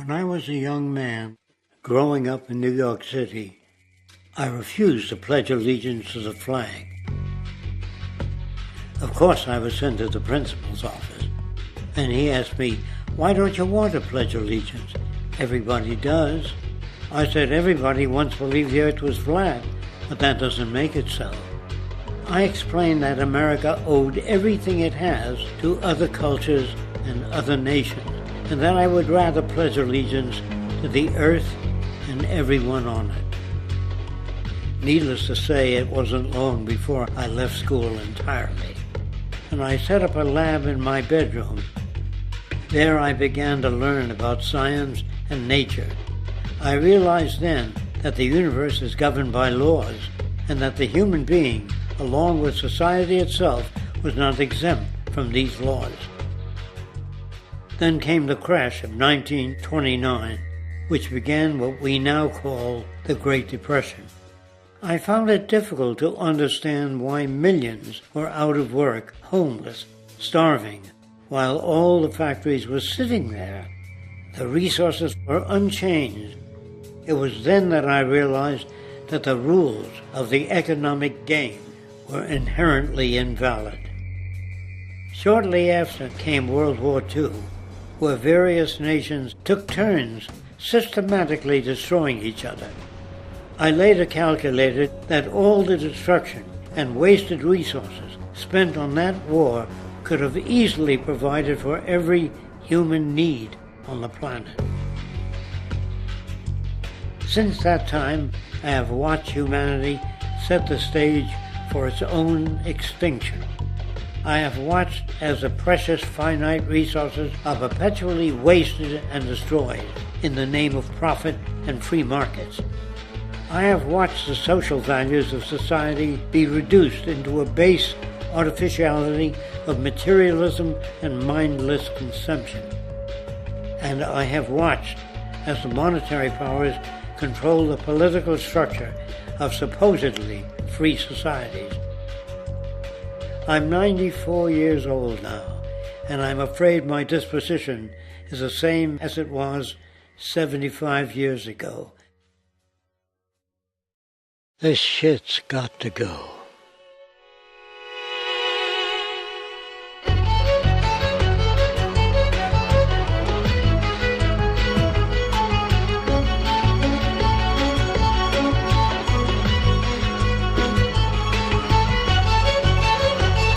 When I was a young man, growing up in New York City, I refused to pledge allegiance to the flag. Of course, I was sent to the principal's office, and he asked me, "Why don't you want to pledge allegiance? Everybody does." I said, "Everybody once believed the earth was flat, but that doesn't make it so." I explained that America owed everything it has to other cultures and other nations, and that I would rather pledge allegiance to the earth and everyone on it. Needless to say, it wasn't long before I left school entirely, and I set up a lab in my bedroom. There I began to learn about science and nature. I realized then that the universe is governed by laws, and that the human being, along with society itself, was not exempt from these laws. Then came the crash of 1929, which began what we now call the Great Depression. I found it difficult to understand why millions were out of work, homeless, starving, while all the factories were sitting there. The resources were unchanged. It was then that I realized that the rules of the economic game were inherently invalid. Shortly after came World War II, where various nations took turns systematically destroying each other. I later calculated that all the destruction and wasted resources spent on that war could have easily provided for every human need on the planet. Since that time, I have watched humanity set the stage for its own extinction. I have watched as the precious finite resources are perpetually wasted and destroyed in the name of profit and free markets. I have watched the social values of society be reduced into a base artificiality of materialism and mindless consumption. And I have watched as the monetary powers control the political structure of supposedly free societies. I'm 94 years old now, and I'm afraid my disposition is the same as it was 75 years ago. This shit's got to go.